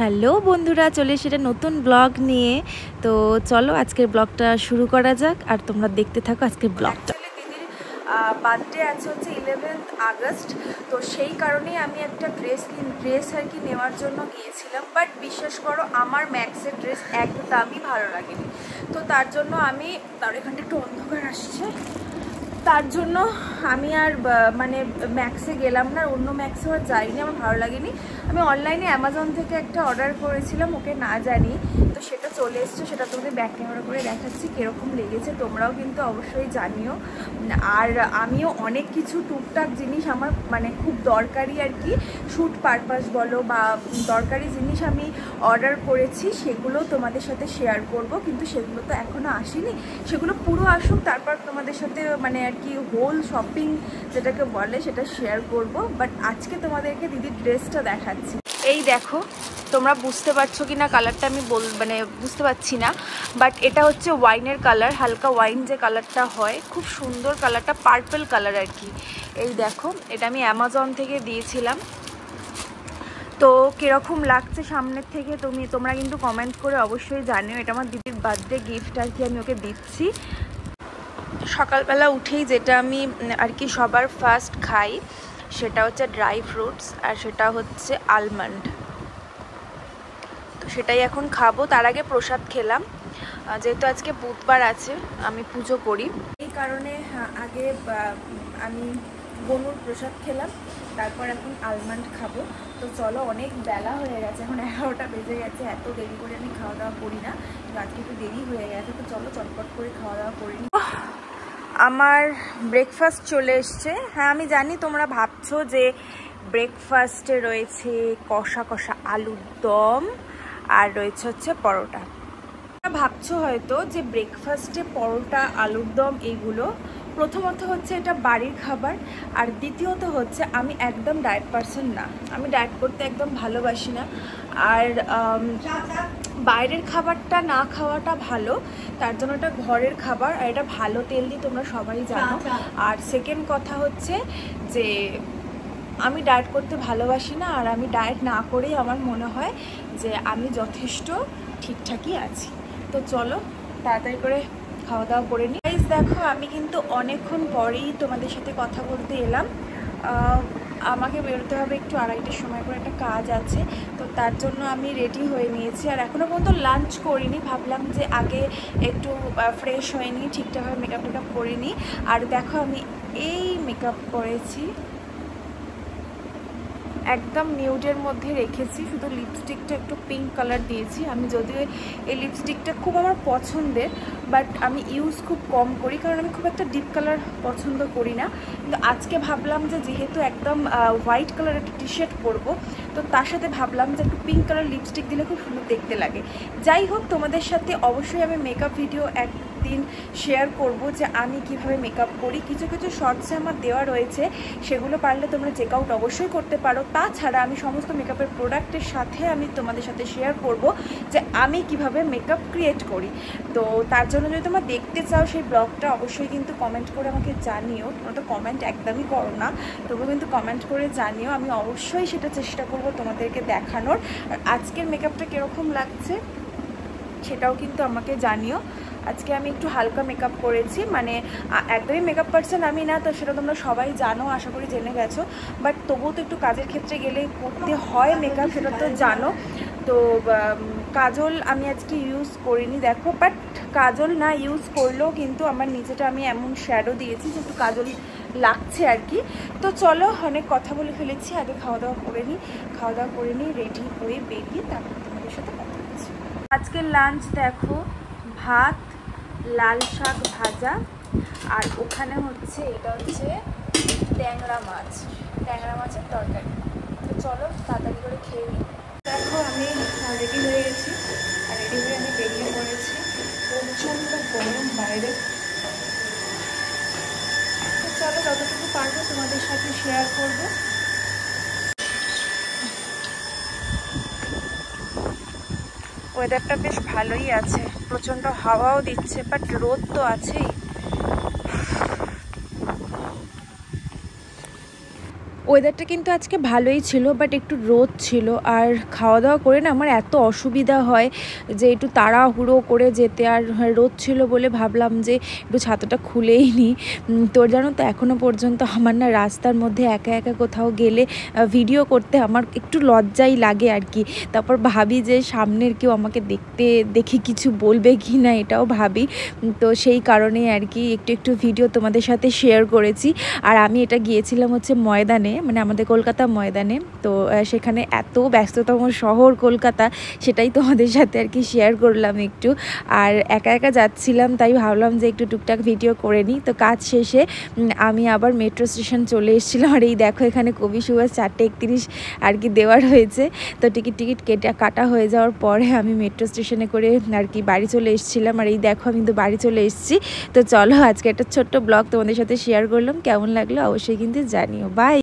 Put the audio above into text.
Hello বন্ধুরা, চলে এসেছে নতুন ব্লগ নিয়ে। তো চলো আজকের ব্লগটা শুরু করা যাক, আর তোমরা দেখতে থাকো আজকের ব্লগটা। দিদির বার্থডে আছে হচ্ছে 11th আগস্ট, তো সেই কারণেই আমি একটা ড্রেস আর কি নেওয়ার জন্য গিয়েছিলাম। বাট বিশ্বাস করো, আমার ম্যাক্সের ড্রেস একদমই ভালো লাগেনি। তো তার জন্য আমি এখানটা একটু অন্ধকার আসছে, তার জন্য আমি আর মানে ম্যাক্সে গেলাম না, অন্য ম্যাক্সে আর যাইনি, আমার ভালো লাগেনি। আমি অনলাইনে অ্যামাজন থেকে একটা অর্ডার করেছিলাম, ওকে না জানি, তো সেটা চলে এসছে। সেটা তোমাদের ব্যাক ক্যামেরা করে দেখাচ্ছি কীরকম লেগেছে, তোমরাও কিন্তু অবশ্যই জানিও। আর আমিও অনেক কিছু টুকটাক জিনিস আমার মানে খুব দরকারি আর কি, শ্যুট পারপাস বলো বা দরকারি জিনিস আমি অর্ডার করেছি, সেগুলো তোমাদের সাথে শেয়ার করব। কিন্তু সেগুলো তো এখনও আসেনি, সেগুলো পুরো আসুক, তারপর তোমাদের সাথে মানে আর কি হোল শপিং যেটাকে বলে সেটা শেয়ার করব। বাট আজকে তোমাদেরকে দিদির ড্রেসটা দেখাচ্ছি। এই দেখো, তোমরা বুঝতে পারছো কি না কালারটা আমি মানে বুঝতে পারছি না, বাট এটা হচ্ছে ওয়াইনের কালার, হালকা ওয়াইন যে কালারটা হয়, খুব সুন্দর কালারটা, পার্পল কালার আর কি। এই দেখো, এটা আমি অ্যামাজন থেকে দিয়েছিলাম। তো কীরকম লাগছে সামনের থেকে তোমরা কিন্তু কমেন্ট করে অবশ্যই জানিও। এটা আমার দিদির বার্থডে গিফট আর কি, আমি ওকে দিচ্ছি। সকালবেলা উঠেই যেটা আমি আর কি সবার ফার্স্ট খাই সেটা হচ্ছে ড্রাই ফ্রুটস, আর সেটা হচ্ছে আলমন্ড। তো সেটাই এখন খাবো। তার আগে প্রসাদ খেলাম, যেহেতু আজকে বুধবার আছে, আমি পুজো করি, এই কারণে আগে আমি গনুর প্রসাদ খেলাম, তারপর এখন আলমন্ড খাবো। তো চলো, অনেক বেলা হয়ে গেছে, এখন 11টা বেজে গেছে। এত দেরি করে আমি খাওয়া দাওয়া করি না, আজকে একটু দেরি হয়ে গেছে। তো চলো চটপট করে খাওয়া দাওয়া করে নিই। আমার ব্রেকফাস্ট চলে এসছে। হ্যাঁ, আমি জানি তোমরা ভাবছো যে ব্রেকফাস্টে রয়েছে কষা কষা আলুর দম আর রয়েছে হচ্ছে পরোটা। ভাবছো হয়তো যে ব্রেকফাস্টে পরোটা আলুর দম এইগুলো, প্রথমত হচ্ছে এটা বাড়ির খাবার, আর দ্বিতীয়ত হচ্ছে আমি একদম ডায়েট পারসন না, আমি ডায়েট করতে একদম ভালোবাসি না। আর বাইরের খাবারটা না খাওয়াটা ভালো, তার জন্য এটা ঘরের খাবার, আর এটা ভালো তেল দিয়ে তোমরা সবাই জানো। আর সেকেন্ড কথা হচ্ছে যে আমি ডায়েট করতে ভালোবাসি না, আর আমি ডায়েট না করেই আমার মনে হয় যে আমি যথেষ্ট ঠিকঠাকই আছি। তো চলো তাড়াতাড়ি করে খাওয়া দাওয়া করে নিই। গাইস দেখো, আমি কিন্তু অনেকক্ষণ পরেই তোমাদের সাথে কথা বলতে এলাম। আমাকে বেরোতে হবে একটু 2:30টার সময় করে, একটা কাজ আছে, তো তার জন্য আমি রেডি হয়ে নিয়েছি। আর এখনও পর্যন্ত লাঞ্চ করিনি, ভাবলাম যে আগে একটু ফ্রেশ হয়ে নিই, ঠিকঠাকভাবে মেকআপ টেকআপ করে নিই। আর দেখো, আমি এই মেকআপ করেছি, একদম নিউডের মধ্যে রেখেছি, শুধু লিপস্টিকটা একটু পিঙ্ক কালার দিয়েছি। আমি যদিও এই লিপস্টিকটা খুব আমার পছন্দের, বাট আমি ইউজ খুব কম করি, কারণ আমি খুব একটা ডিপ কালার পছন্দ করি না। কিন্তু আজকে ভাবলাম যে যেহেতু একদম হোয়াইট কালার একটা টি শার্ট পরবো, তো তার সাথে ভাবলাম যে একটু পিঙ্ক কালার লিপস্টিক দিলে খুব সুন্দর দেখতে লাগে। যাই হোক, তোমাদের সাথে অবশ্যই আমি মেকআপ ভিডিও একদিন শেয়ার করব যে আমি কিভাবে মেকআপ করি। কিছু কিছু শর্টসে আমার দেওয়া রয়েছে, সেগুলো পারলে তোমরা চেক আউট অবশ্যই করতে পারো। তাছাড়া আমি সমস্ত মেকআপের প্রোডাক্টের সাথে আমি তোমাদের সাথে শেয়ার করব যে আমি কিভাবে মেকআপ ক্রিয়েট করি। তো তার জন্য যদি তোমরা দেখতে চাও সেই ব্লগটা, অবশ্যই কিন্তু কমেন্ট করে আমাকে জানিও। তোমরা তো কমেন্ট একদমই করো না, তবুও কিন্তু কমেন্ট করে জানিও, আমি অবশ্যই সেটা চেষ্টা করব তোমাদেরকে দেখানোর। আর আজকের মেকআপটা কীরকম লাগছে সেটাও কিন্তু আমাকে জানিও। আজকে আমি একটু হালকা মেকআপ করেছি, মানে একদমই মেকআপ পার্সন আমি না, তো সেটা তোমরা সবাই জানো, আশা করি জেনে গেছো। বাট তবুও তো একটু কাজের ক্ষেত্রে গেলে করতে হয় মেকআপ, সেটা তো জানো। তো কাজল আমি আজকে ইউজ করিনি, দেখো, বাট কাজল না ইউজ করলেও কিন্তু আমার নিচেটা আমি এমন শ্যাডো দিয়েছি যে একটু কাজল লাগছে আর কি। তো চলো, অনেক কথা বলে ফেলেছি, আগে খাওয়া দাওয়া করে নিই। খাওয়া দাওয়া করে নিই, রেডি হয়ে বেরিয়ে তারপর তোমাদের সাথে কথা বলছি। আজকের লাঞ্চ দেখো, ভাত, লাল শাক ভাজা, আর ওখানে হচ্ছে এটা হচ্ছে ট্যাংরা মাছের তরকারি। তো চলো তাড়াতাড়ি করে খেয়ে নিই। দেখো, আমি রেডি হয়ে গেছি, আর রেডি হয়ে আমি বেরিয়ে পড়েছি। প্রচণ্ড গরম বাইরে, তো চলো যতটুকু পারবো তোমাদের সাথে শেয়ার করবো। ওয়েদারটা বেশ ভালোই আছে, প্রচণ্ড হাওয়াও দিচ্ছে, বাট রোদ তো আছেই। ওয়েদারটা কিন্তু আজকে ভালোই ছিল, বাট একটু রোদ ছিল। আর খাওয়া দাওয়া করে না আমার এত অসুবিধা হয় যে একটু তাড়াহুড়ো করে যেতে, আর রোদ ছিল বলে ভাবলাম যে একটু ছাতাটা খুলেই নিই। তোর জানো তো এখনও পর্যন্ত আমার না রাস্তার মধ্যে একা একা কোথাও গেলে ভিডিও করতে আমার একটু লজ্জাই লাগে আর কি। তারপর ভাবি যে সামনের কেউ আমাকে দেখে কিছু বলবে কি না, এটাও ভাবি। তো সেই কারণে আর কি একটু একটু ভিডিও তোমাদের সাথে শেয়ার করেছি। আর আমি এটা গিয়েছিলাম হচ্ছে ময়দানে, মানে আমাদের কলকাতা ময়দানে। তো সেখানে এত ব্যস্ততম শহর কলকাতা, সেটাই তোমাদের সাথে আর কি শেয়ার করলাম একটু। আর একা একা যাচ্ছিলাম, তাই ভাবলাম যে একটু টুকটাক ভিডিও করে নিই। তো কাজ শেষে আমি আবার মেট্রো স্টেশন চলে এসেছিলাম। আর এই দেখো এখানে কবি সুভাষ 4:31 আর কি দেওয়ার হয়েছে। তো টিকিট কাটা হয়ে যাওয়ার পরে আমি মেট্রো স্টেশনে করে আর কি বাড়ি চলে এসেছিলাম। আর এই দেখো আমি তো বাড়ি চলে এসেছি। তো চলো আজকে একটা ছোট্ট ব্লগ তোমাদের সাথে শেয়ার করলাম, কেমন লাগলো অবশ্যই কিন্তু জানিও। বাই।